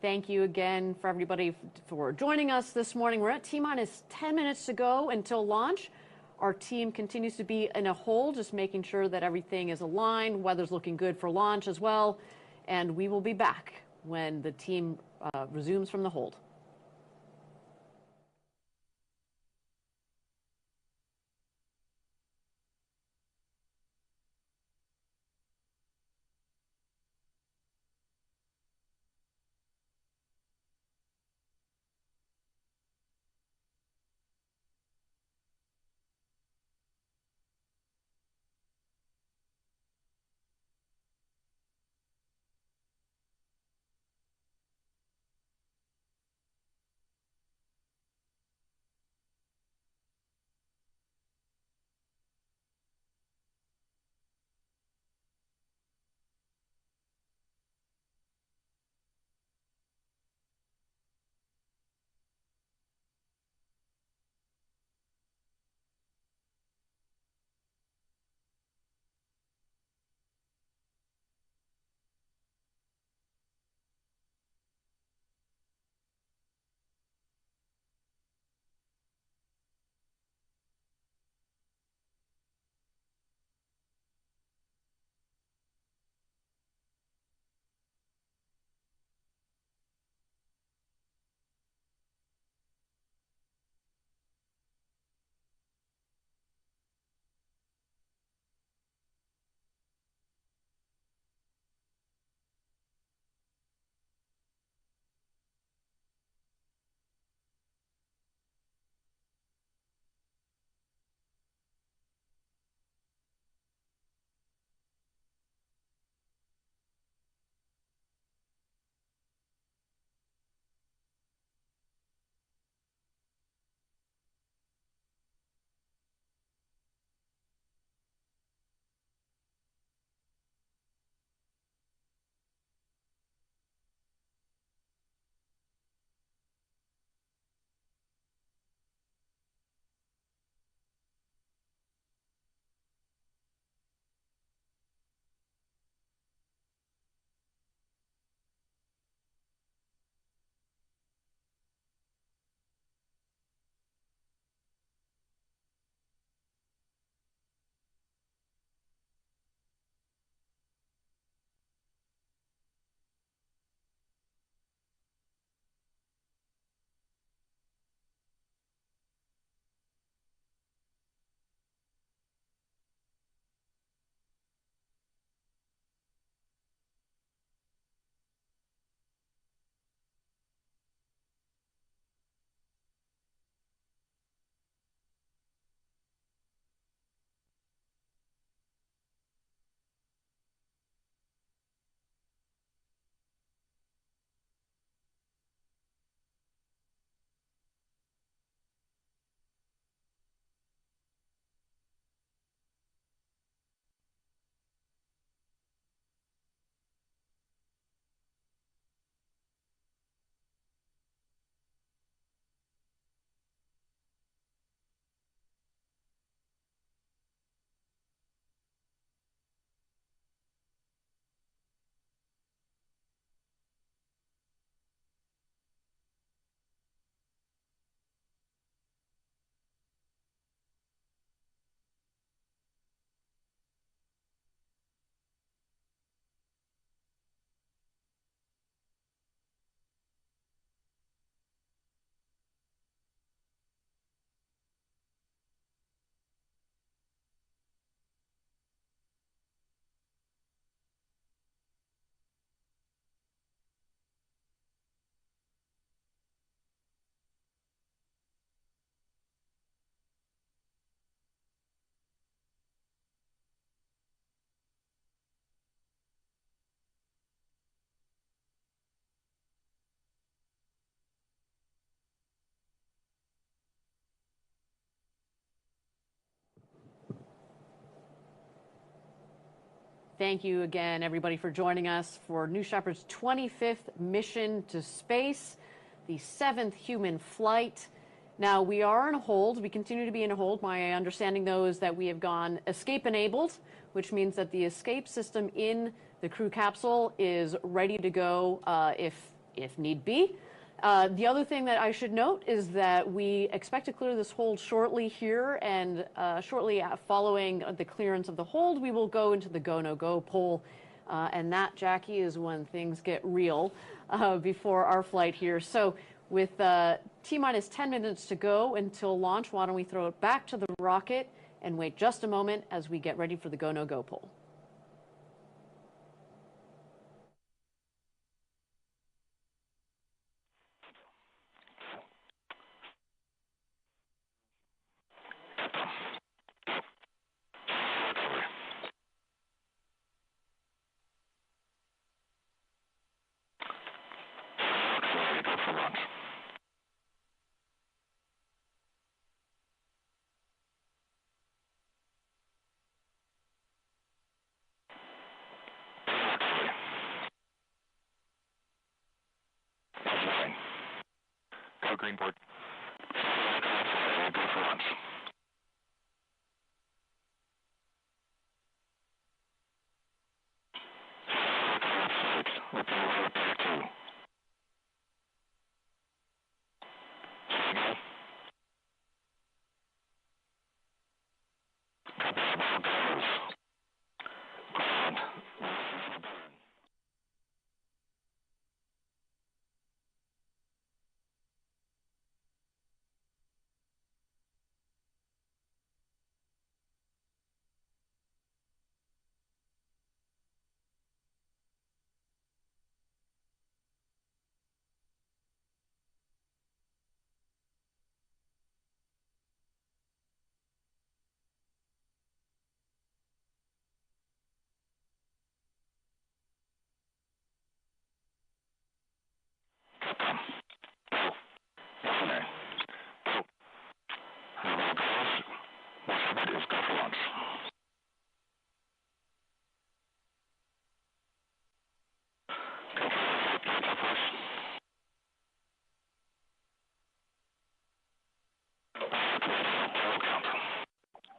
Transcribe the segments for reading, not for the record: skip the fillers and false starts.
Thank you again for everybody for joining us this morning. We're at T-minus 10 minutes to go until launch. Our team continues to be in a hold, just making sure that everything is aligned. Weather's looking good for launch as well. And we will be back when the team resumes from the hold. Thank you again, everybody, for joining us for New Shepard's 25th mission to space, the 7th human flight. Now, we are in a hold. We continue to be in a hold. My understanding, though, is that we have gone escape-enabled, which means that the escape system in the crew capsule is ready to go if if need be. The other thing that I should note is that we expect to clear this hold shortly here, and shortly following the clearance of the hold, we will go into the go, no go poll. And that, Jackie, is when things get real before our flight here. So with T-minus 10 minutes to go until launch, why don't we throw it back to the rocket and wait just a moment as we get ready for the go, no go poll. Go green board. Go for launch. Open road back 2. Signal. Capsule goes. Ground.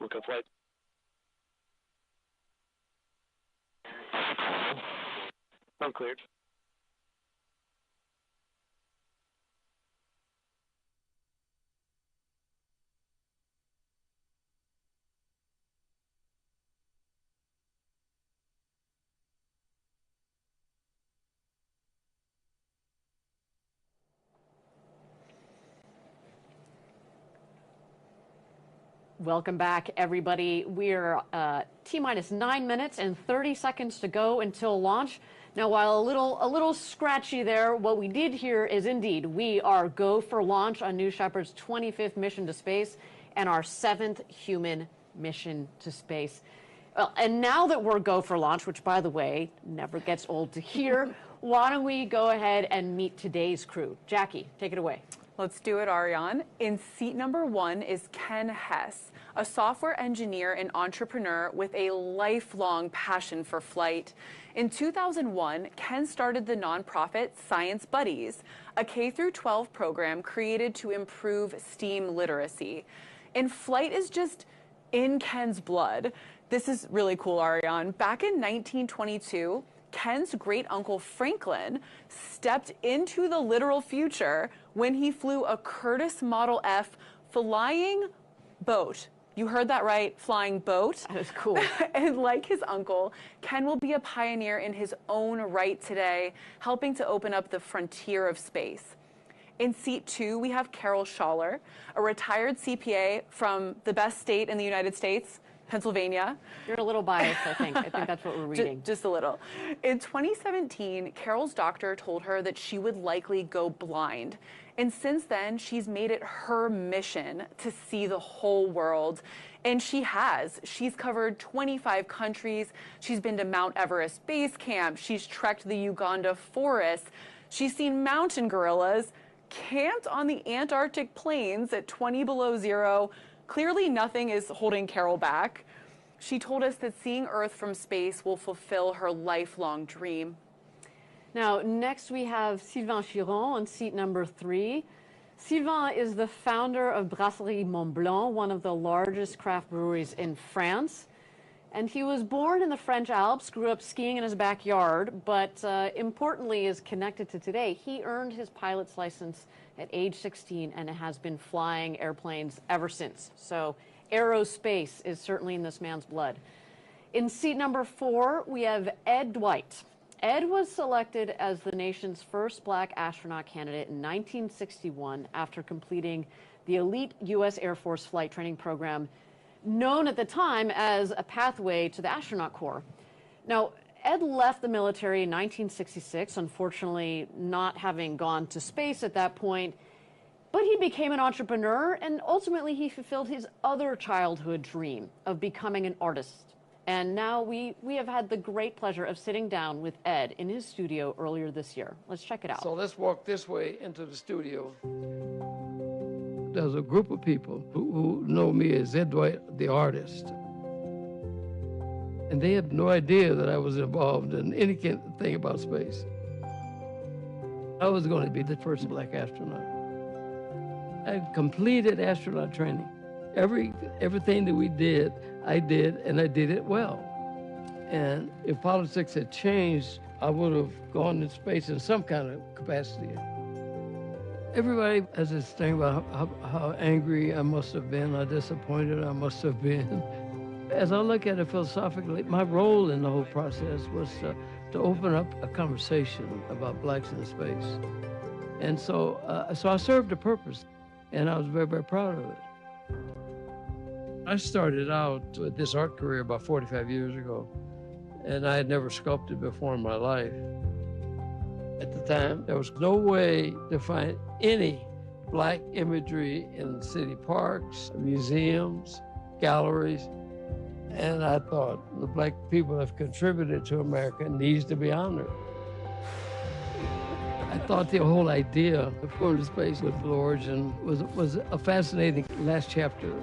Look up flight. I'm cleared. Welcome back, everybody. We're T-minus 9 minutes and 30 seconds to go until launch. Now, while a little scratchy there, what we did here is indeed we are go for launch on New Shepard's 25th mission to space and our 7th human mission to space. Well, and now that we're go for launch, which, by the way, never gets old to hear, why don't we go ahead and meet today's crew? Jackie, take it away. Let's do it, Ariane. In seat number 1 is Ken Hess, a software engineer and entrepreneur with a lifelong passion for flight. In 2001, Ken started the nonprofit Science Buddies, a K-12 program created to improve STEAM literacy. And flight is just in Ken's blood. This is really cool, Ariane. Back in 1922, Ken's great-uncle Franklin stepped into the literal future when he flew a Curtiss Model F flying boat. You heard that right, flying boat. That is cool. And like his uncle, Ken will be a pioneer in his own right today, helping to open up the frontier of space. In seat 2, we have Carol Schaller, a retired CPA from the best state in the United States, Pennsylvania. You're a little biased, I think. I think that's what we're reading. Just a little. In 2017, Carol's doctor told her that she would likely go blind. And since then, she's made it her mission to see the whole world. And she has. She's covered 25 countries. She's been to Mount Everest Base Camp. She's trekked the Uganda forest. She's seen mountain gorillas, camped on the Antarctic plains at 20 below zero. Clearly, nothing is holding Carol back. She told us that seeing Earth from space will fulfill her lifelong dream. Now, next we have Sylvain Chiron on seat number 3. Sylvain is the founder of Brasserie Mont Blanc, one of the largest craft breweries in France. And he was born in the French Alps, grew up skiing in his backyard, but importantly is connected to today. He earned his pilot's license at age 16 and has been flying airplanes ever since. So aerospace is certainly in this man's blood. In seat number 4, we have Ed Dwight. Ed was selected as the nation's first black astronaut candidate in 1961 after completing the elite U.S. Air Force flight training program, known at the time as a pathway to the astronaut corps. Now, Ed left the military in 1966, unfortunately not having gone to space at that point, but he became an entrepreneur and ultimately he fulfilled his other childhood dream of becoming an artist. And now we have had the great pleasure of sitting down with Ed in his studio earlier this year. Let's check it out. So let's walk this way into the studio. There's a group of people who know me as Ed Dwight, the artist. And they had no idea that I was involved in anything about space. I was going to be the first black astronaut. I completed astronaut training. Everything that we did, I did, and I did it well. And if politics had changed, I would have gone to space in some kind of capacity. Everybody has this thing about how angry I must have been, how disappointed I must have been. As I look at it philosophically, my role in the whole process was to open up a conversation about blacks in space. And so I served a purpose, and I was very, very proud of it. I started out with this art career about 45 years ago, and I had never sculpted before in my life. At the time, there was no way to find any black imagery in city parks, museums, galleries, and I thought the black people have contributed to America needs to be honored. I thought the whole idea of going to space with Blue Origin was a fascinating last chapter.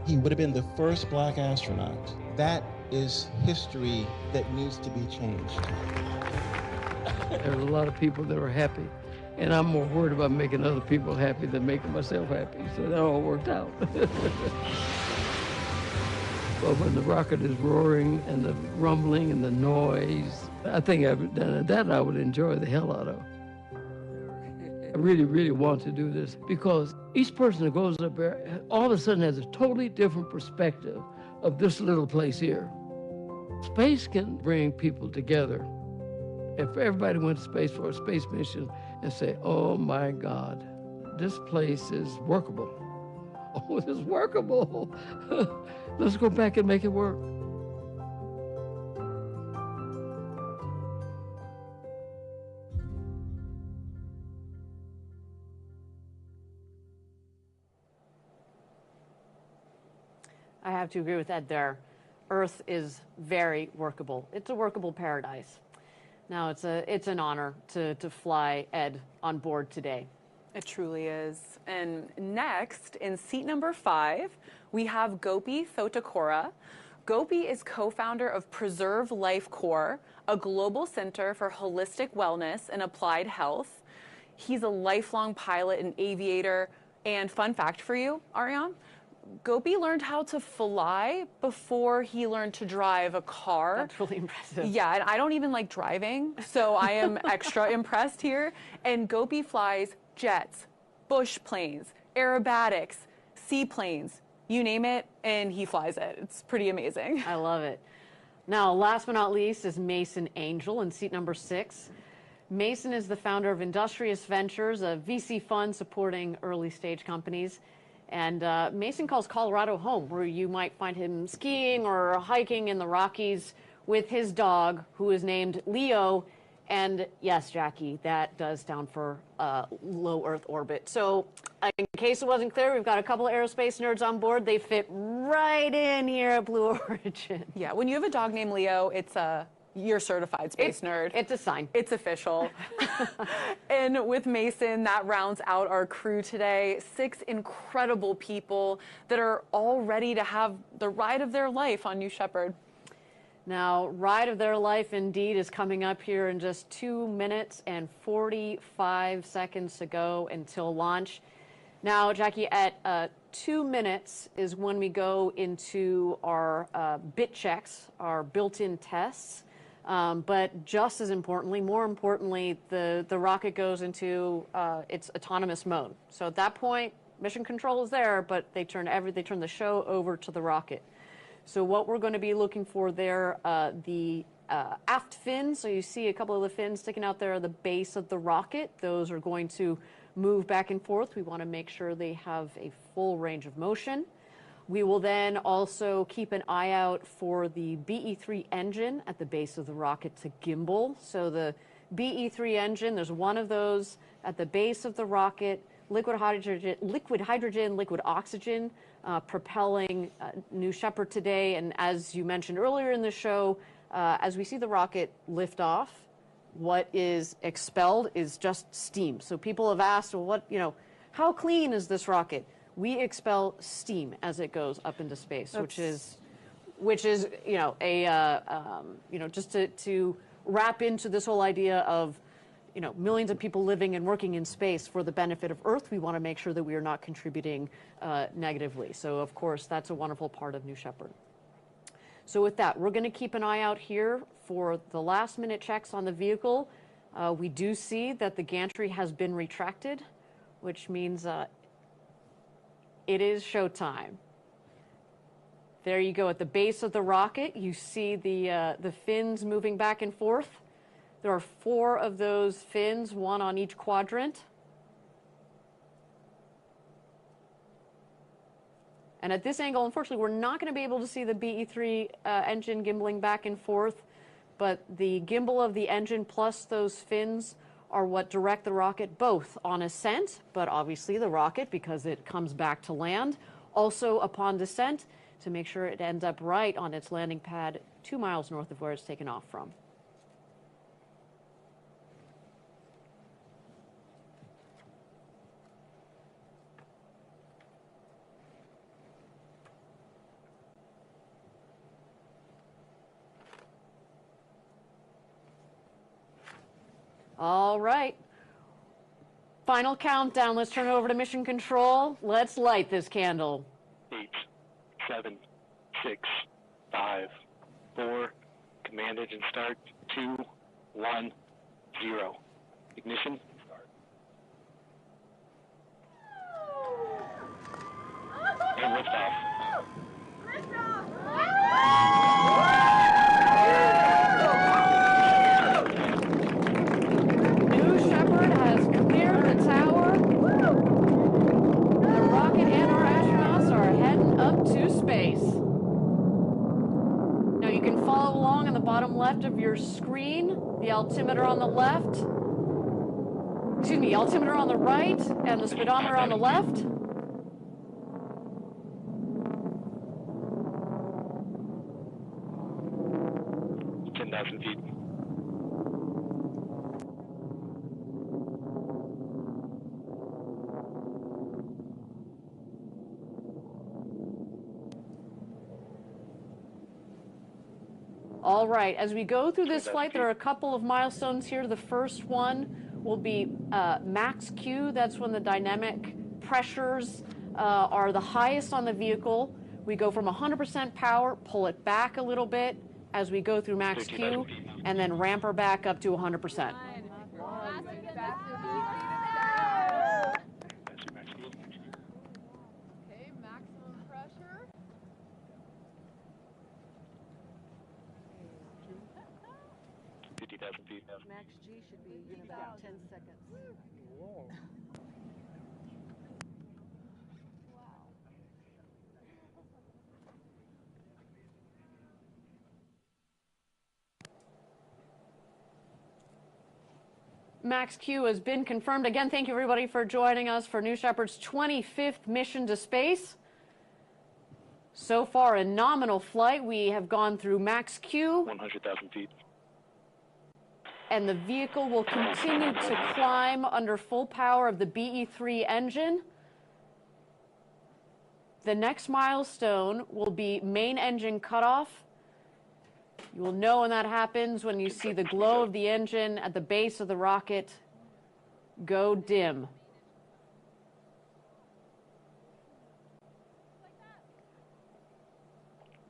He would have been the first black astronaut. That is history that needs to be changed. There are a lot of people that are happy, and I'm more worried about making other people happy than making myself happy, so that all worked out. But when the rocket is roaring and the rumbling and the noise, I think that I would enjoy the hell out of. I really, really want to do this because each person that goes up there all of a sudden has a totally different perspective of this little place here. Space can bring people together. If everybody went to space for a space mission and say, oh my God, this place is workable. Oh, it is workable. Let's go back and make it work. I have to agree with Ed there. Earth is very workable. It's a workable paradise. Now, it's an honor to fly Ed on board today. It truly is. And next, in seat number 5, we have Gopi Thotakura. Gopi is co-founder of Preserve Life Corps, a global center for holistic wellness and applied health. He's a lifelong pilot and aviator. And fun fact for you, Ariane, Gopi learned how to fly before he learned to drive a car. That's really impressive. Yeah, and I don't even like driving, so I am extra impressed here. And Gopi flies jets, bush planes, aerobatics, seaplanes, you name it, and he flies it. It's pretty amazing. I love it. Now, last but not least is Mason Angel in seat number 6. Mason is the founder of Industrious Ventures, a VC fund supporting early stage companies. And Mason calls Colorado home, where you might find him skiing or hiking in the Rockies with his dog, who is named Leo. And yes, Jackie, that does stand for low Earth orbit. So in case it wasn't clear, we've got a couple of aerospace nerds on board. They fit right in here at Blue Origin. Yeah, when you have a dog named Leo, you're a certified space nerd. It's a sign. It's official. And with Mason, that rounds out our crew today. 6 incredible people that are all ready to have the ride of their life on New Shepard. Now, ride of their life indeed is coming up here in just 2 minutes and 45 seconds to go until launch. Now, Jackie, at 2 minutes is when we go into our bit checks, our built-in tests. But just as importantly, more importantly, the rocket goes into its autonomous mode. So at that point, mission control is there, but they turn the show over to the rocket. So what we're going to be looking for there, the aft fins. So you see a couple of the fins sticking out there at the base of the rocket. Those are going to move back and forth. We want to make sure they have a full range of motion. We will then also keep an eye out for the BE-3 engine at the base of the rocket to gimbal. So the BE-3 engine, there's one of those at the base of the rocket, liquid hydrogen, liquid oxygen, propelling New Shepard today. And as you mentioned earlier in the show, as we see the rocket lift off, what is expelled is just steam. So people have asked, well, how clean is this rocket? We expel steam as it goes up into space, which is just to wrap into this whole idea of, millions of people living and working in space for the benefit of Earth. We want to make sure that we are not contributing negatively. So, of course, that's a wonderful part of New Shepard. So with that, we're going to keep an eye out here for the last-minute checks on the vehicle. We do see that the gantry has been retracted, which means it is showtime. There you go. At the base of the rocket, you see the fins moving back and forth. There are 4 of those fins, 1 on each quadrant. And at this angle, unfortunately, we're not going to be able to see the BE-3 engine gimbaling back and forth, but the gimbal of the engine plus those fins are what direct the rocket both on ascent, but obviously the rocket, because it comes back to land, also upon descent to make sure it ends up right on its landing pad 2 miles north of where it's taken off from. All right. Final countdown. Let's turn it over to mission control. Let's light this candle. 8, 7, 6, 5, 4. Command engine start. 2, 1, 0. Ignition. And liftoff. New Shepard has cleared the tower. The rocket and our astronauts are heading up to space. Now you can follow along on the bottom left of your screen, the altimeter on the left. Excuse me, altimeter on the right and the speedometer on the left. Feet. All right, as we go through this flight, there are a couple of milestones here. The first one will be max Q. That's when the dynamic pressures are the highest on the vehicle. We go from 100% power, pull it back a little bit as we go through max Q, and then ramp her back up to 100%. Okay, maximum pressure. 50,000 feet. Max G should be in about 10 seconds. Max Q has been confirmed. Again, thank you everybody for joining us for New Shepard's 25th mission to space. So far, a nominal flight. We have gone through max Q. 100,000 feet. And the vehicle will continue to climb under full power of the BE-3 engine. The next milestone will be main engine cutoff. You will know when that happens when you see the glow of the engine at the base of the rocket go dim.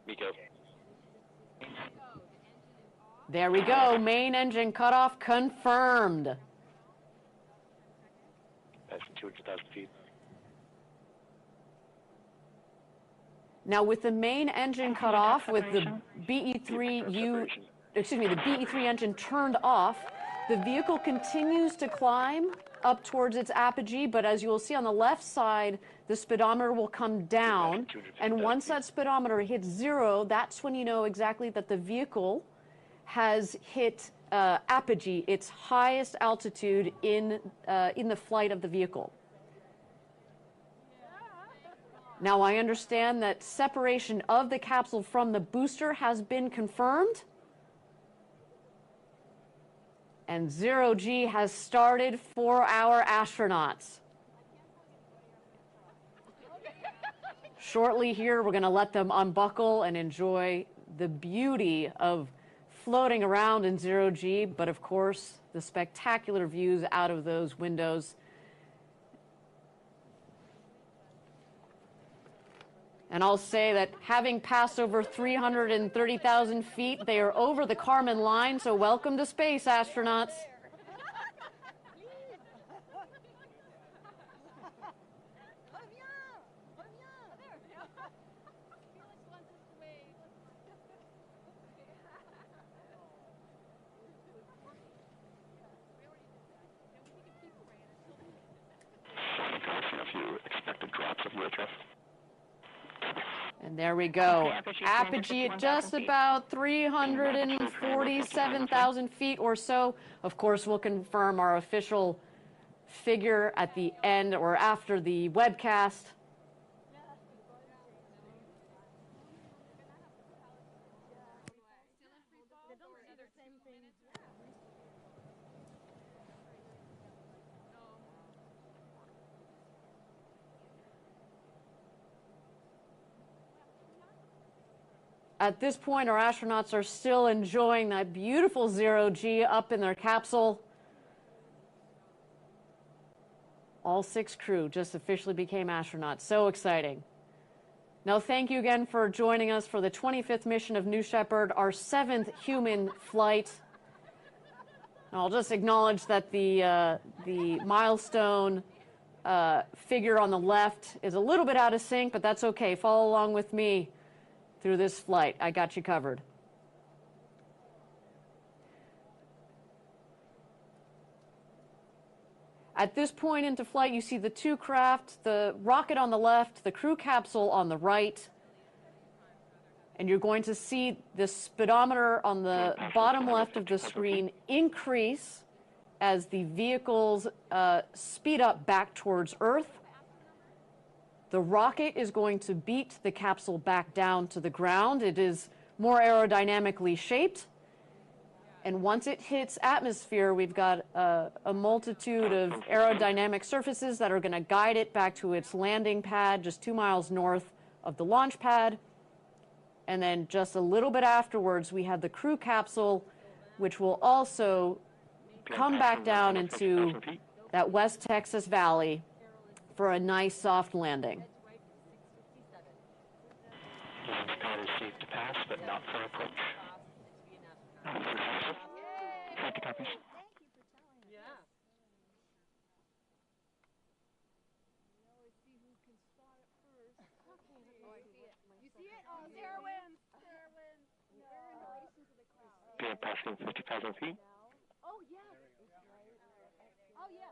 MECO. There we go. Main engine cutoff confirmed. Passing 200,000 feet. Now, with the main engine cut off, with the the BE3 engine turned off, the vehicle continues to climb up towards its apogee, but as you will see on the left side, the speedometer will come down, and once that speedometer hits 0, that's when you know exactly that the vehicle has hit apogee, its highest altitude in the flight of the vehicle. Now, I understand that separation of the capsule from the booster has been confirmed. And 0G has started for our astronauts. Shortly here, we're going to let them unbuckle and enjoy the beauty of floating around in 0G, but of course, the spectacular views out of those windows. And I'll say that having passed over 330,000 feet, they are over the Kármán line, so welcome to space, astronauts. A few expected drops of aircraft. And there we go. Apogee at just about 347,000 feet or so. Of course, we'll confirm our official figure at the end or after the webcast. At this point, our astronauts are still enjoying that beautiful 0G up in their capsule. All 6 crew just officially became astronauts. So exciting. Now, thank you again for joining us for the 25th mission of New Shepard, our 7th human flight. And I'll just acknowledge that the milestone figure on the left is a little bit out of sync, but that's okay. Follow along with me through this flight. I got you covered. At this point into flight, you see the 2 craft, the rocket on the left, the crew capsule on the right. And you're going to see the speedometer on the bottom left of the screen increase as the vehicles speed up back towards Earth. The rocket is going to beat the capsule back down to the ground. It is more aerodynamically shaped. And once it hits atmosphere, we've got a multitude of aerodynamic surfaces that are going to guide it back to its landing pad just 2 miles north of the launch pad. And then just a little bit afterwards, we have the crew capsule, which will also come back down into that West Texas Valley for a nice soft landing. Launch pad is safe to pass, but not for approach. Copy, copies. Being passing 50,000 feet. Oh, yeah. Oh, yeah.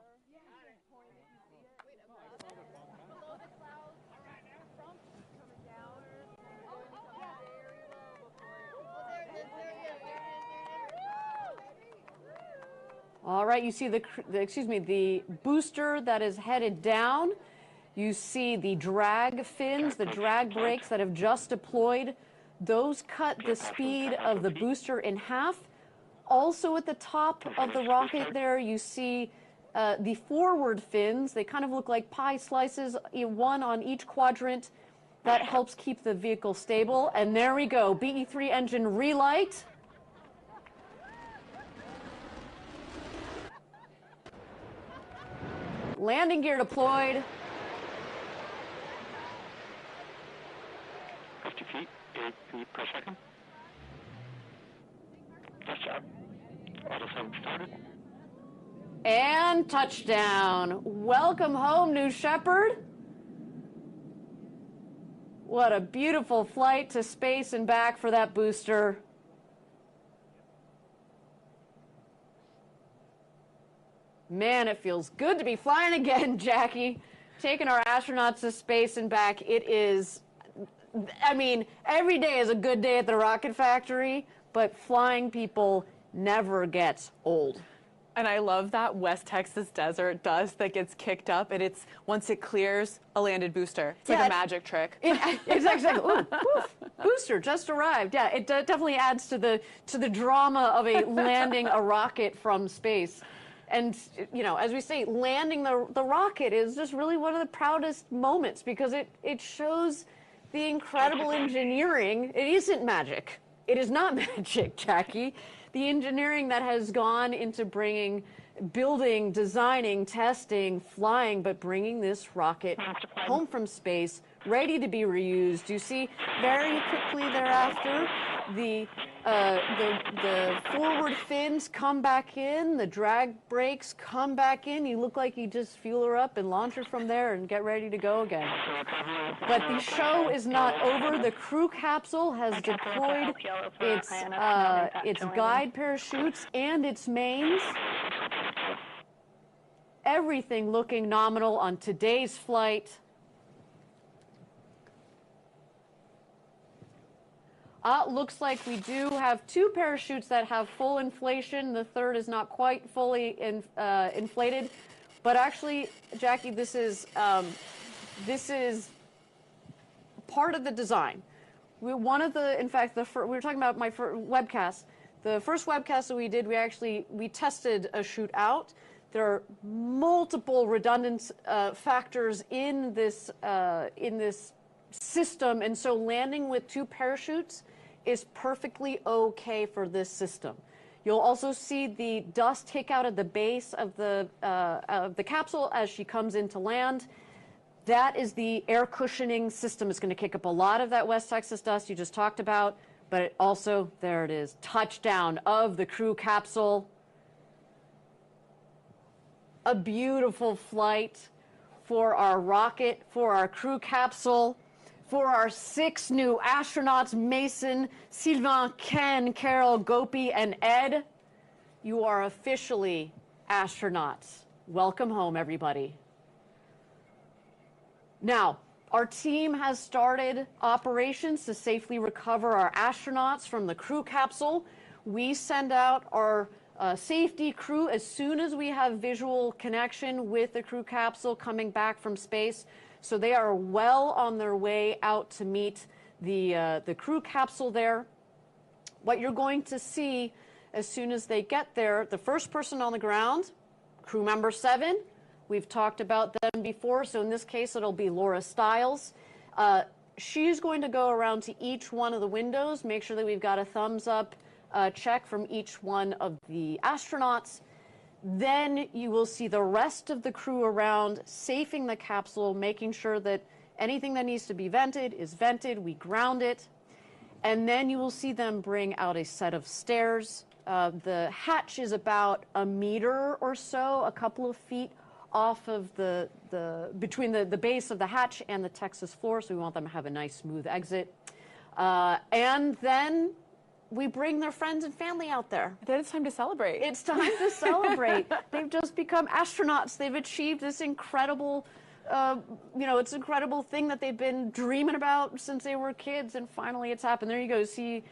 Below the clouds, from coming down. Oh, yeah. Very low before. Oh, there it is. All right, you see the booster that is headed down. You see the drag fins, the drag brakes that have just deployed. Those cut the speed of the booster in half. Also at the top of the rocket there, you see the forward fins. They kind of look like pie slices, one on each quadrant. That helps keep the vehicle stable. And there we go, BE3 engine relight. Landing gear deployed. 50 feet, 8 feet And touchdown. Welcome home, New Shepard. What a beautiful flight to space and back for that booster. Man, it feels good to be flying again, Jackie. Taking our astronauts to space and back. It is, I mean, every day is a good day at the rocket factory, but flying people never gets old. And I love that West Texas desert dust that gets kicked up, and it's, once it clears, a landed booster. It's like a magic trick. It's exactly. Ooh, poof, booster just arrived. Yeah, it definitely adds to the drama of a landing a rocket from space. And, you know, as we say, landing the rocket is just really one of the proudest moments because it shows the incredible engineering. It isn't magic. It is not magic, Jackie. The engineering that has gone into building, designing, testing, flying, but bringing this rocket home from space, ready to be reused. You see very quickly thereafter, the forward fins come back in, the drag brakes come back in. You look like you just fuel her up and launch her from there and get ready to go again. But the show is not over. The crew capsule has deployed its guide parachutes and its mains. Everything looking nominal on today's flight. Looks like we do have 2 parachutes that have full inflation. The third is not quite fully inflated. But actually, Jackie, this is part of the design. In fact, we were talking about my webcast. The first webcast that we did, we tested a chute out. There are multiple redundant factors in this system, and so landing with 2 parachutes is perfectly okay for this system. You'll also see the dust take out at the base of the capsule as she comes into land. That is the air cushioning system. It's going to kick up a lot of that West Texas dust you just talked about, but it also, there it is, touchdown of the crew capsule. A beautiful flight for our rocket, for our crew capsule, for our 6 new astronauts, Mason, Sylvain, Ken, Carol, Gopi, and Ed. You are officially astronauts. Welcome home, everybody. Now, our team has started operations to safely recover our astronauts from the crew capsule. We send out our safety crew as soon as we have visual connection with the crew capsule coming back from space. So they are well on their way out to meet the crew capsule there. What you're going to see as soon as they get there, the first person on the ground, crew member 7, we've talked about them before, so in this case it'll be Laura Stiles. She's going to go around to each one of the windows, make sure that we've got a thumbs up check from each one of the astronauts. Then you will see the rest of the crew around, safing the capsule, making sure that anything that needs to be vented is vented. We ground it. And then you will see them bring out a set of stairs. The hatch is about a meter or so, a couple of feet off of between the base of the hatch and the Texas floor, so we want them to have a nice smooth exit. And then we bring their friends and family out there. Then it's time to celebrate. It's time to celebrate. They've just become astronauts. They've achieved this incredible, it's an incredible thing that they've been dreaming about since they were kids, and finally it's happened. There you go. See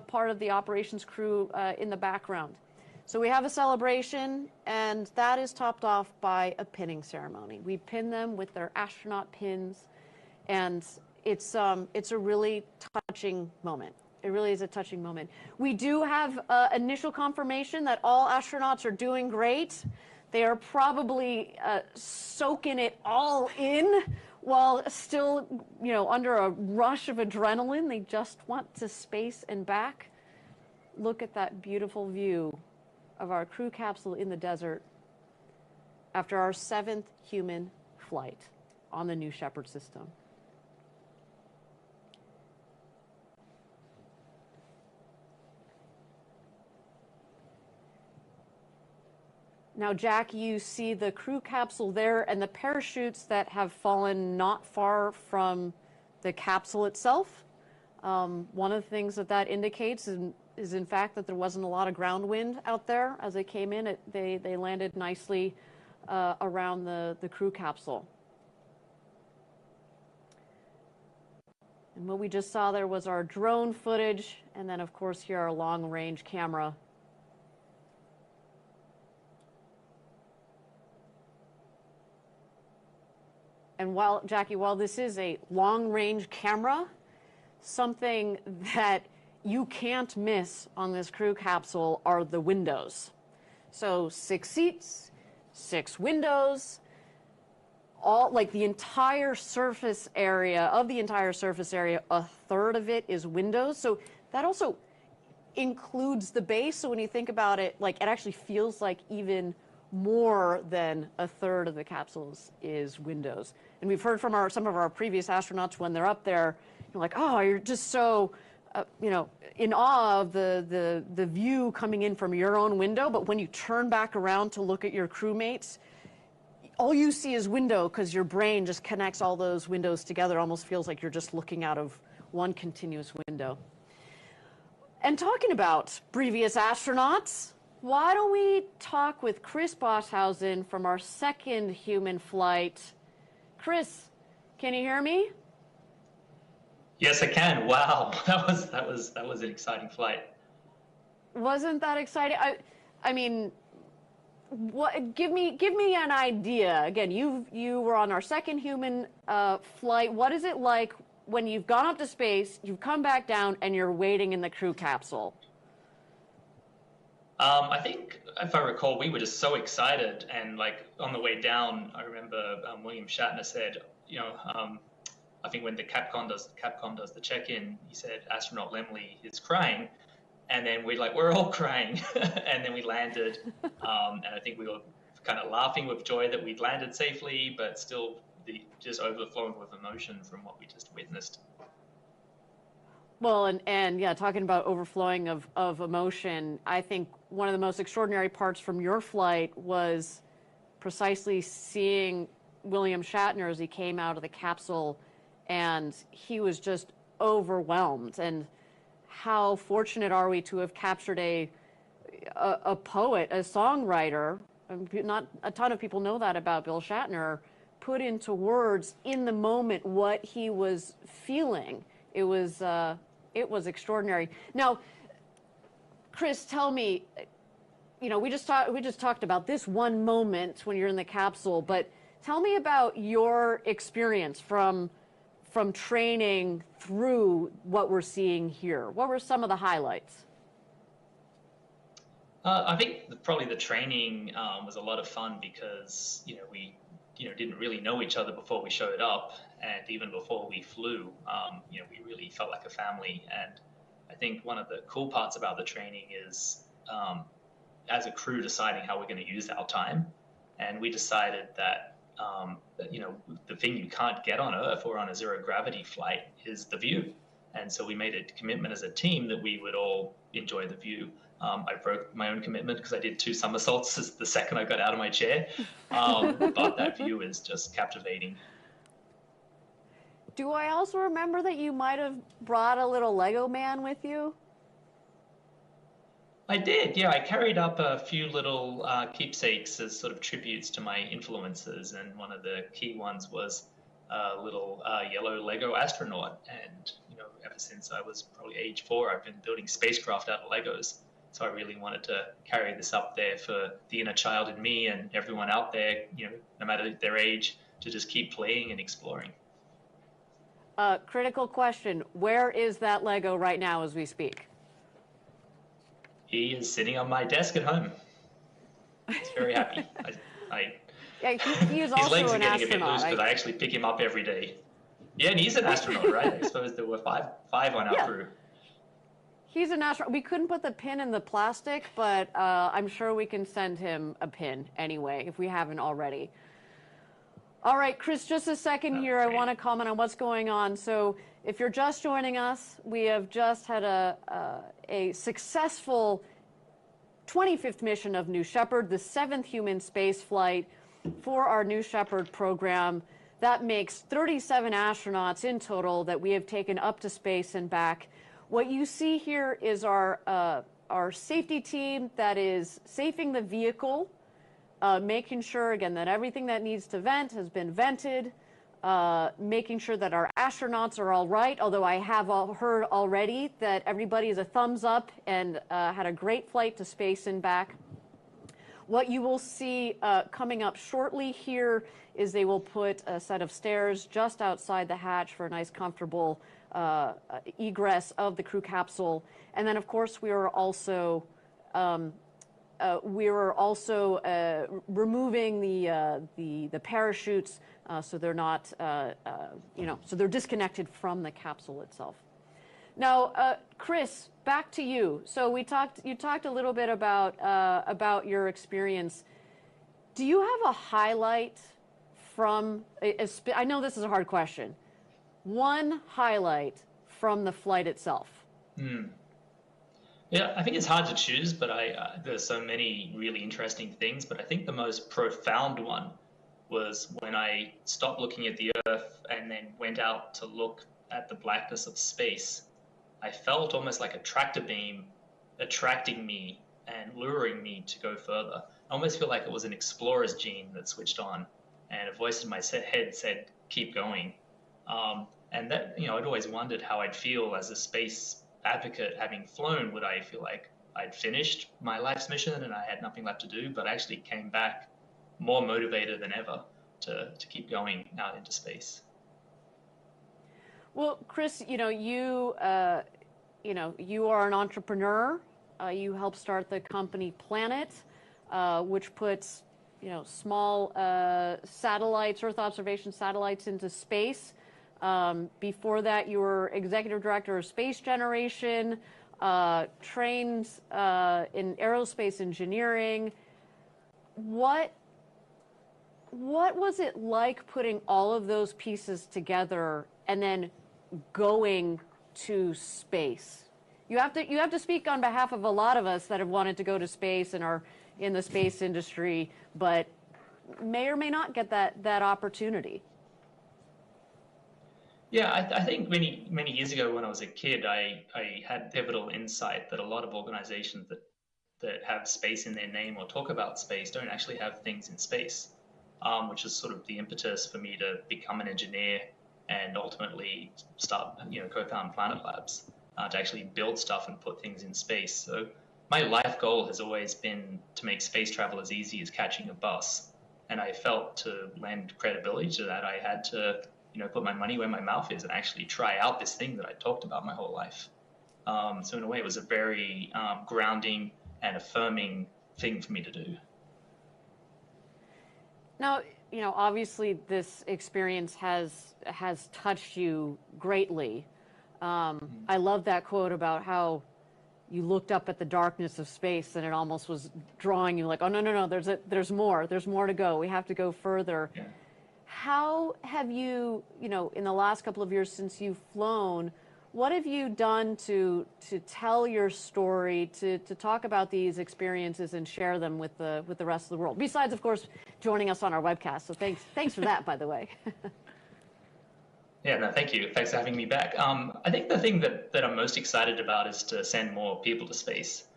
part of the operations crew in the background. So we have a celebration, and that is topped off by a pinning ceremony. We pin them with their astronaut pins, and it's a really touching moment. It really is a touching moment. We do have initial confirmation that all astronauts are doing great. They are probably soaking it all in while still, under a rush of adrenaline. They just want to space and back. Look at that beautiful view of our crew capsule in the desert after our 7th human flight on the New Shepard system. Now, Jack, you see the crew capsule there and the parachutes that have fallen not far from the capsule itself. One of the things that indicates is in fact that there wasn't a lot of ground wind out there as they came in. They landed nicely around the crew capsule. And what we just saw there was our drone footage, and then of course here our long-range camera. And Jackie, while this is a long-range camera, something that you can't miss on this crew capsule are the windows. So 6 seats, 6 windows, all like the entire surface area, a third of it is windows. So that also includes the base. So when you think about it, like it actually feels like even more than a third of the capsules is windows. And we've heard from some of our previous astronauts when they're up there, you're like, oh, you're just so, in awe of the view coming in from your own window. But when you turn back around to look at your crewmates, all you see is window because your brain just connects all those windows together. It almost feels like you're just looking out of one continuous window. And talking about previous astronauts, why don't we talk with Chris Bosshausen from our second human flight. Chris, can you hear me? Yes, I can. Wow, that was an exciting flight. Wasn't that exciting? I mean, give me an idea. Again, you were on our second human flight. What is it like when you've gone up to space, you've come back down, and you're waiting in the crew capsule? I think, if I recall, we were just so excited, and like on the way down, I remember William Shatner said, I think when the Capcom does the check-in, he said astronaut Lemley is crying, and then we're all crying, and then we landed, and I think we were kind of laughing with joy that we'd landed safely, but still just overflowing with emotion from what we just witnessed. Well, and yeah, talking about overflowing of emotion, I think one of the most extraordinary parts from your flight was precisely seeing William Shatner as he came out of the capsule, and he was just overwhelmed. And how fortunate are we to have captured a poet, a songwriter? Not a ton of people know that about Bill Shatner. Put into words in the moment what he was feeling. It was extraordinary. Now, Chris, tell me, we just talked about this one moment when you're in the capsule, but tell me about your experience from training through what we're seeing here. What were some of the highlights? I think probably the training was a lot of fun because we didn't really know each other before we showed up, and even before we flew, we really felt like a family. And I think one of the cool parts about the training is, as a crew, deciding how we're going to use our time. And we decided that the thing you can't get on Earth or on a zero gravity flight is the view. And so we made a commitment as a team that we would all enjoy the view. I broke my own commitment because I did 2 somersaults the second I got out of my chair. But that view is just captivating. Do I also remember that you might have brought a little Lego man with you? I did, yeah. I carried up a few little keepsakes as sort of tributes to my influences, and one of the key ones was a little yellow Lego astronaut. And ever since I was probably age 4, I've been building spacecraft out of Legos. So I really wanted to carry this up there for the inner child in me and everyone out there, no matter their age, to just keep playing and exploring. Critical question. Where is that Lego right now as we speak? He is sitting on my desk at home. He's very happy. Yeah, he is his also legs are an getting a bit astronaut. loose because I actually pick him up every day. Yeah, and he's an astronaut, right? I suppose there were five on our crew. He's an astronaut. We couldn't put the pin in the plastic, but I'm sure we can send him a pin anyway, if we haven't already. All right, Chris, just a second here. I want to comment on what's going on. So if you're just joining us, we have just had a successful 25th mission of New Shepard, the 7th human space flight for our New Shepard program. That makes 37 astronauts in total that we have taken up to space and back. What you see here is our safety team that is safing the vehicle, making sure, again, that everything that needs to vent has been vented, making sure that our astronauts are all right, although I have heard already that everybody is a thumbs up and had a great flight to space and back. What you will see coming up shortly here is they will put a set of stairs just outside the hatch for a nice, comfortable egress of the crew capsule. And then, of course, we are also removing the parachutes so they're not, so they're disconnected from the capsule itself. Now, Chris, back to you. So you talked a little bit about your experience. Do you have a highlight from? I know this is a hard question. One highlight from the flight itself. Yeah, I think it's hard to choose, but there's so many really interesting things. But I think the most profound one was when I stopped looking at the Earth and then went out to look at the blackness of space. I felt almost like a tractor beam attracting me and luring me to go further. I almost feel like it was an explorer's gene that switched on, and a voice in my head said, "Keep going." And that, I'd always wondered how I'd feel as a space advocate having flown. Would I feel like I'd finished my life's mission and I had nothing left to do? But I actually came back more motivated than ever to keep going out into space. Well, Chris, you are an entrepreneur. You helped start the company Planet, which puts, small satellites, Earth observation satellites into space. Before that, you were executive director of Space Generation, trained in aerospace engineering. What was it like putting all of those pieces together and then going to space? You have to speak on behalf of a lot of us that have wanted to go to space and are in the space industry, but may or may not get that opportunity. Yeah, I think many years ago when I was a kid, I had pivotal insight that a lot of organizations that have space in their name or talk about space don't actually have things in space, which is sort of the impetus for me to become an engineer and ultimately start, co-found Planet Labs, to actually build stuff and put things in space. So my life goal has always been to make space travel as easy as catching a bus. And I felt to lend credibility to that, I had to, put my money where my mouth is and actually try out this thing that I talked about my whole life. So in a way, it was a very grounding and affirming thing for me to do. Now, obviously this experience has touched you greatly. I love that quote about how you looked up at the darkness of space and it almost was drawing you like, oh, no, there's more to go. We have to go further. Yeah. How have you, in the last couple of years since you've flown, what have you done to tell your story, to talk about these experiences and share them with the rest of the world? Besides, of course, joining us on our webcast. So thanks for that, by the way. Yeah, no, thank you. Thanks for having me back. I think the thing that I'm most excited about is to send more people to space.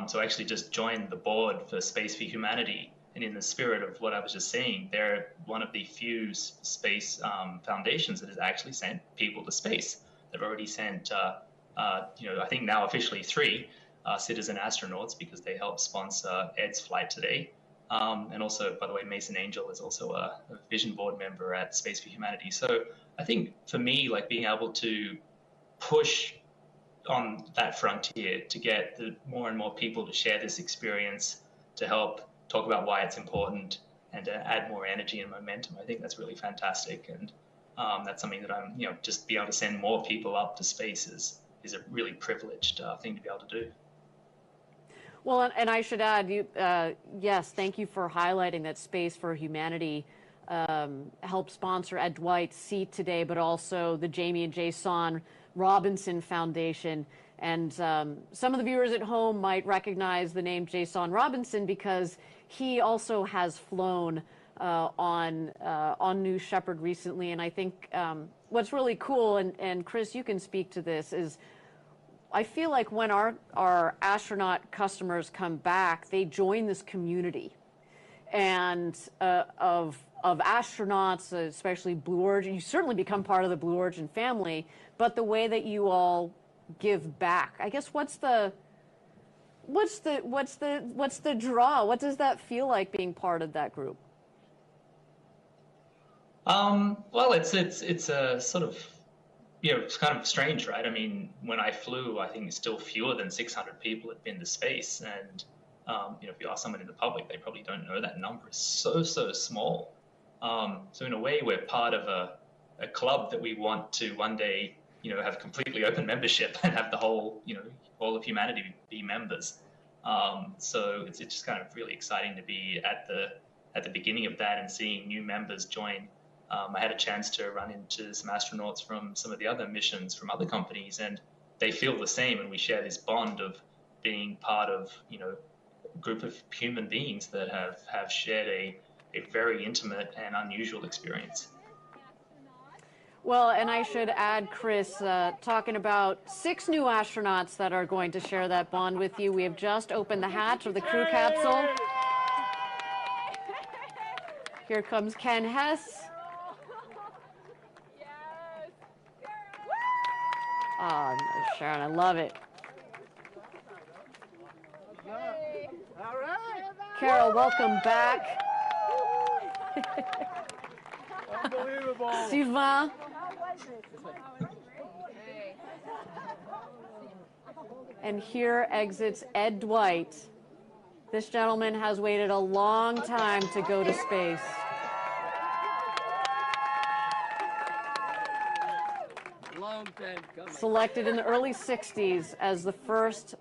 So I actually just joined the board for Space for Humanity. And in the spirit of what I was just saying, they're one of the few space foundations that has actually sent people to space. They've already sent, I think now officially 3 citizen astronauts because they helped sponsor Ed's flight today. And also, by the way, Mason Angel is also a vision board member at Space for Humanity. So I think for me, like being able to push on that frontier to get more and more people to share this experience, to help talk about why it's important and to add more energy and momentum, I think that's really fantastic. And that's something that I'm, just be able to send more people up to space is a really privileged thing to be able to do. Well, and I should add, yes, thank you for highlighting that Space for Humanity helped sponsor Ed Dwight's seat today, but also the Jamie and Jason Robinson Foundation. And some of the viewers at home might recognize the name Jason Robinson because he also has flown on New Shepard recently. And I think what's really cool, and Chris, you can speak to this, is I feel like when our astronaut customers come back, they join this community and of astronauts, especially Blue Origin. You certainly become part of the Blue Origin family, but the way that you all give back, I guess, what's the draw? What does that feel like being part of that group? Well, it's a sort of, it's kind of strange, right? I mean, when I flew, I think still fewer than 600 people had been to space, and if you ask someone in the public, they probably don't know that number is so small. So in a way, we're part of a club that we want to one day, have completely open membership and have the whole, all of humanity be members. So it's just kind of really exciting to be at the beginning of that and seeing new members join. I had a chance to run into some astronauts from some of the other missions from other companies, and they feel the same, and we share this bond of being part of, a group of human beings that have shared a very intimate and unusual experience. Well, and I should add, Chris, talking about 6 new astronauts that are going to share that bond with you. We have just opened the hatch of the crew capsule. Here comes Ken Hess. Oh, Sharon, I love it. All right. Carol, welcome back. Unbelievable. Sylvain. And here exits Ed Dwight. This gentleman has waited a long time to go to space. Long time coming. Selected in the early 60s as the first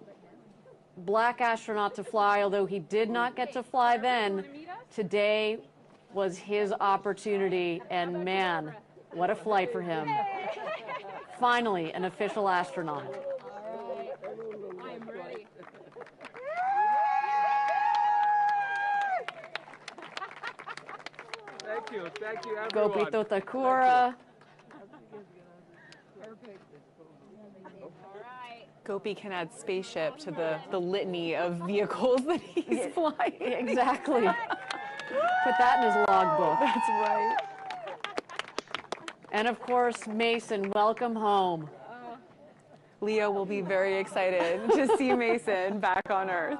black astronaut to fly, although he did not get to fly then, today was his opportunity, and man, what a flight for him. Finally, an official astronaut. I'm ready. Thank you, everyone. Gopi Thotakura. Gopi can add spaceship to the litany of vehicles that he's flying. Exactly. Put that in his logbook. That's right. And of course, Mason, welcome home. Leo will be very excited to see Mason back on Earth.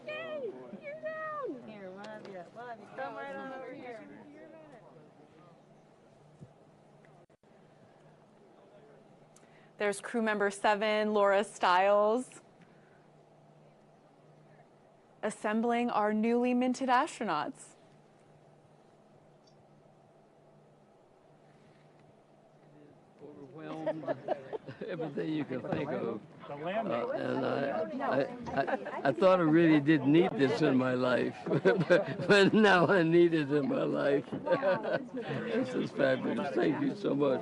Yay! You're down. Here, love you. Come right on over here. There's crew member 7, Laura Stiles, assembling our newly minted astronauts. Overwhelmed, everything you can think of. And I thought I really didn't need this in my life, but now I need it in my life. This is fabulous. Thank you so much.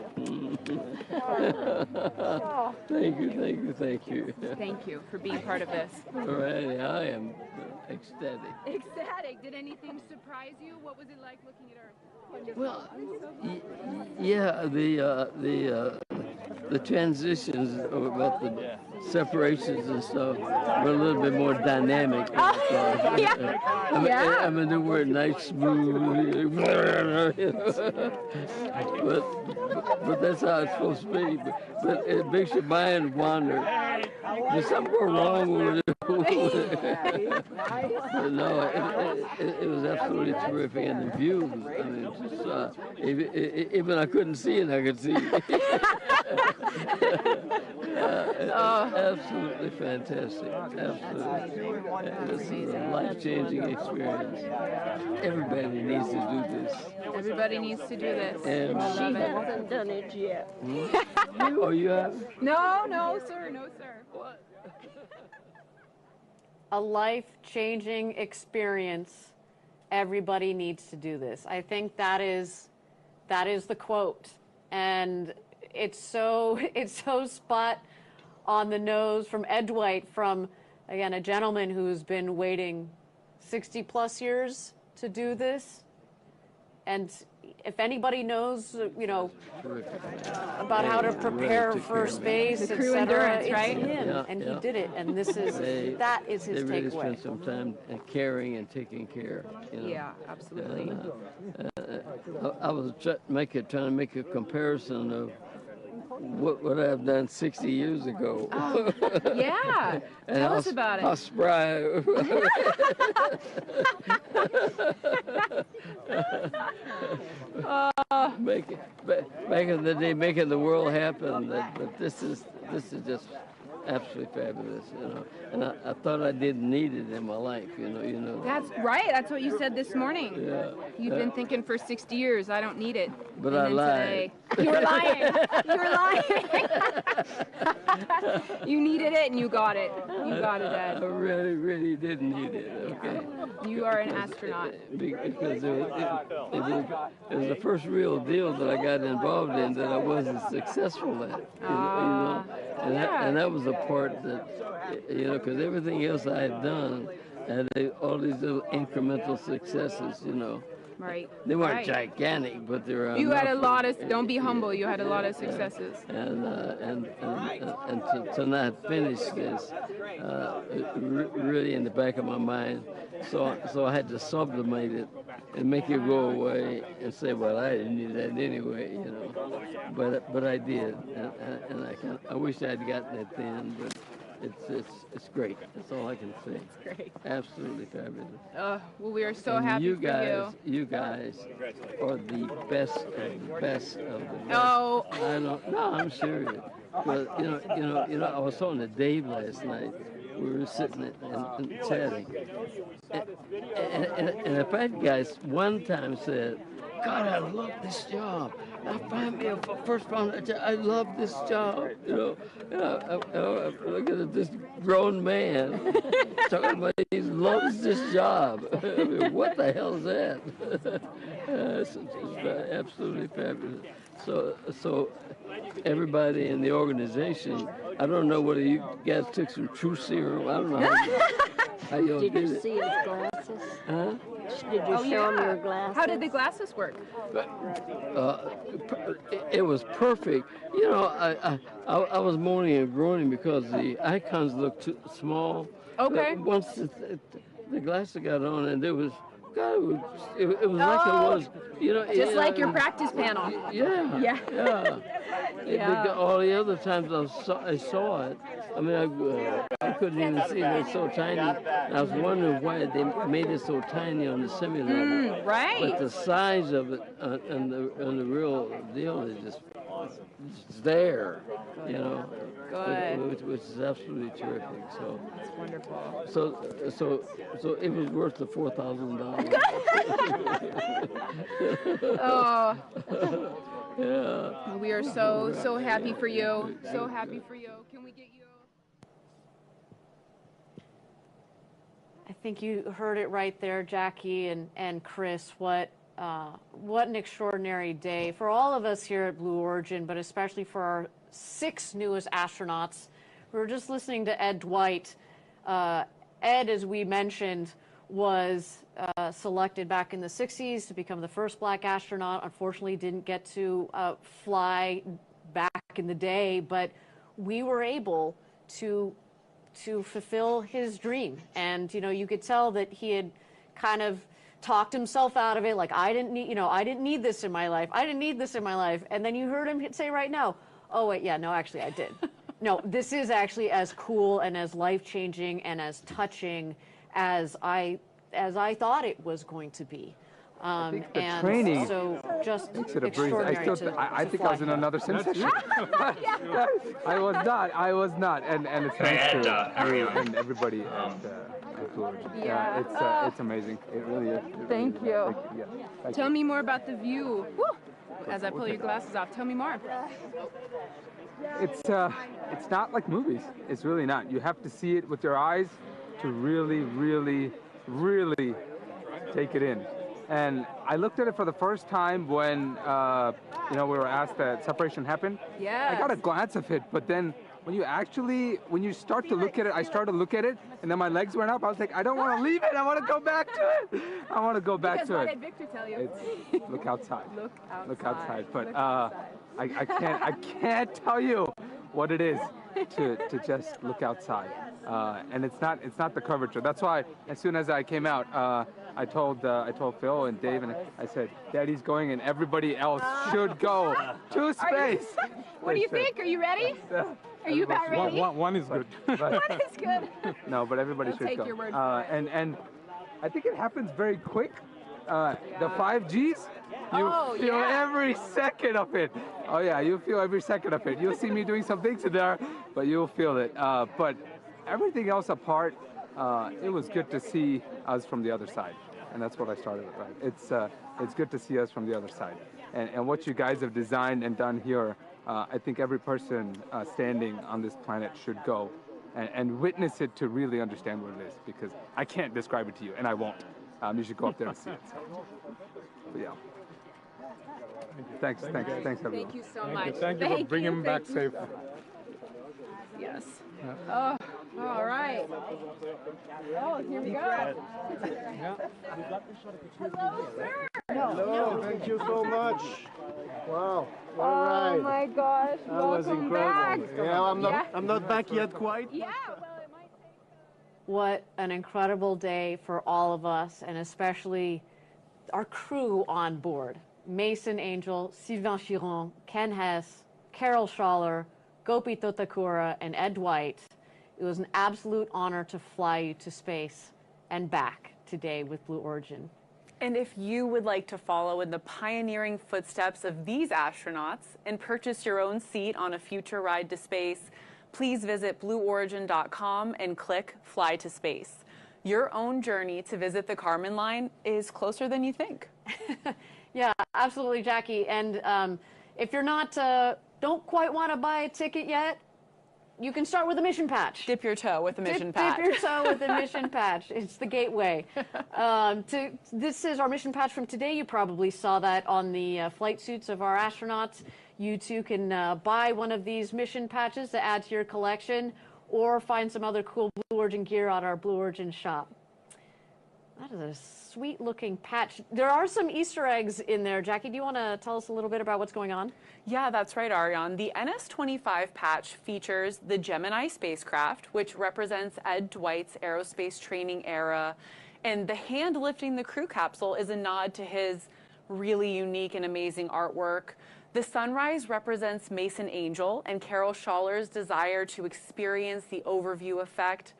Thank you. Thank you for being part of this. All right, I am ecstatic. Ecstatic. Did anything surprise you? What was it like looking at Earth? Well, yeah, the transitions about the separations and stuff were a little bit more dynamic. I mean, they were nice, smooth, but that's how it's supposed to be. But it makes your mind wander. There's something go wrong with it. But no, it was absolutely terrific, and the views. I mean, just even I couldn't see it, I could see it. Absolutely fantastic. Absolutely. This is a life-changing experience. Everybody needs to do this. Everybody needs to do this. And She hasn't done it yet. Oh, you have? No, sir. What? A life-changing experience. Everybody needs to do this. I think that is the quote. And it's so spot on the nose from Ed Dwight, from, again, a gentleman who's been waiting 60 plus years to do this. And if anybody knows, you know, about how to prepare for space, The et crew cetera, endurance, it's right? him, and he did it. And this is that is his They really takeaway. spent some time caring and taking care. You know? Yeah, absolutely. I was trying to make a comparison of what I've done 60 years ago. Yeah, And tell us about how it. spry. Back in the day, making the world happen. But this is just absolutely fabulous, you know. And I thought I didn't need it in my life, you know. That's right. That's what you said this morning. Yeah. You've been thinking for 60 years, I don't need it. But And I then lied. today, you were lying. You were lying. You needed it and you got it. You got it, I Dad. really didn't need it. Okay. You are an astronaut. Because it was the first real deal that I got involved in that I wasn't successful at. You know? And that was the part that, you know, because everything else I had done had all these little incremental successes, you know. Right. They weren't Right. gigantic, but they were. You had a enough. lot of, don't be humble, you had a lot of successes. And to not finish this, really in the back of my mind, so I had to sublimate it and make it go away and say, well, I didn't need that anyway, you know. But I did, and I wish I'd gotten it then, but it's great. That's all I can say. It's great. Absolutely fabulous. Well, we are so And happy you for guys, you guys are the best of the best of the best. Oh. No, I'm serious. But you know, I was talking to Dave last night. We were sitting and chatting, and a fat guy one time said, "God, I love this job. I find me a first round. I love this job." You know, I'm looking at this grown man talking about he loves this job. I mean, what the hell is that? It's absolutely fabulous. So everybody in the organization, I don't know whether you guys took some true serum. I don't know how you Did did you it. see his glasses? Huh? Did you show him your glasses? How did the glasses work? It was perfect. You know, I was moaning and groaning because the icons looked too small. Okay. Once the glasses got on, and there was, God, it was like it was, you know. Just like your practice panel. Yeah. Yeah. Yeah. Yeah. All the other times I saw it, I mean, I couldn't even see it. It was so tiny. I was wondering why they made it so tiny on the simulator. Right. But the size of it and the real deal is just there, you know. Good. Which is absolutely terrific. So. That's wonderful. So it was worth the $4,000. Oh, Yeah. we are so happy for you. So happy for you. Can we get you? I think you heard it right there, Jackie and Chris. What an extraordinary day for all of us here at Blue Origin, but especially for our 6 newest astronauts. We were just listening to Ed Dwight. Ed, as we mentioned, was selected back in the 60s to become the first black astronaut. Unfortunately, didn't get to fly back in the day, but we were able to fulfill his dream. And, you know, you could tell that he had kind of talked himself out of it. Like, I didn't need this in my life. I didn't need this in my life. And then you heard him say right now, oh, wait, yeah, no, actually I did. No, this is actually as cool and as life-changing and as touching as I thought it was going to be. think the And training so just makes it a breeze. extraordinary I think I was in another sensation. I was not, and it's thanks to you and everybody at Blue Origin. Yeah, it's amazing. It really is. Thank you. Thank Tell me more about the view. Woo! As I pull your glasses off, tell me more. It's not like movies. It's really not. You have to see it with your eyes to really, really, really take it in. And I looked at it for the first time when, we were asked that separation happened. Yeah. I got a glance of it, but then when you start to look at it, I started to look at it, and then my legs went up. I was like, I don't want to leave it. I want to go back to it. I want to go back Because to what it. did Victor tell you? It's look outside. Look outside. But Look outside. I can't tell you what it is to just look outside. And it's not the curvature. That's why as soon as I came out, I told Phil and Dave, and I said, Daddy's going, and everybody else should go to space. What do you think? Are you ready? Are you about ready? One is good. One is good. No, but everybody I'll should take go. your word for it. And I think it happens very quick. The 5Gs, you feel every second of it. Oh yeah, you feel every second of it. You'll see me doing some things in there, but you'll feel it. But everything else apart, it was good to see us from the other side, and that's what I started with. Right? It's good to see us from the other side, and what you guys have designed and done here. I think every person standing on this planet should go and witness it to really understand what it is, because I can't describe it to you, and I won't. You should go up there and see it. So. But yeah. Thanks everyone. Thank you so much. Thank you for bringing him back safe. Yes. Oh, all right. Oh, here we go. Hello, sir. Hello, thank you so much. Wow, what a Oh ride. my gosh. That was Welcome incredible. back. Yeah, I'm not back yet quite. Yeah, well, it might take. What an incredible day for all of us, and especially our crew on board. Mason Angel, Sylvain Chiron, Ken Hess, Carol Schaller, Gopi Thotakura, and Ed Dwight. It was an absolute honor to fly you to space and back today with Blue Origin. And if you would like to follow in the pioneering footsteps of these astronauts and purchase your own seat on a future ride to space, please visit blueorigin.com and click Fly to Space. Your own journey to visit the Kármán line is closer than you think. Yeah, absolutely, Jackie. And if you're not, don't quite want to buy a ticket yet, you can start with a mission patch. Dip your toe with a mission patch. Dip your toe with a mission patch. It's the gateway. This is our mission patch from today. You probably saw that on the flight suits of our astronauts. You too can buy one of these mission patches to add to your collection, or find some other cool Blue Origin gear at our Blue Origin shop. That is a sweet looking patch. There are some Easter eggs in there. Jackie, do you want to tell us a little bit about what's going on? Yeah, that's right, Ariane. The NS-25 patch features the Gemini spacecraft, which represents Ed Dwight's aerospace training era. And the hand lifting the crew capsule is a nod to his really unique and amazing artwork. The sunrise represents Mason Angel and Carol Schaller's desire to experience the overview effect.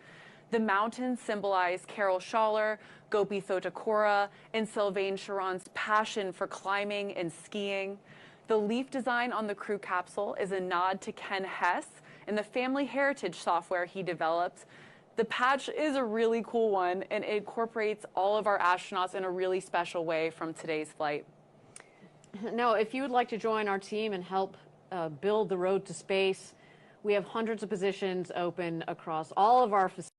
The mountains symbolize Carol Schaller, Gopi Thotakura, and Sylvain Chiron's passion for climbing and skiing. The leaf design on the crew capsule is a nod to Ken Hess and the family heritage software he developed. The patch is a really cool one, and it incorporates all of our astronauts in a really special way from today's flight. Now, if you would like to join our team and help build the road to space, we have hundreds of positions open across all of our facilities.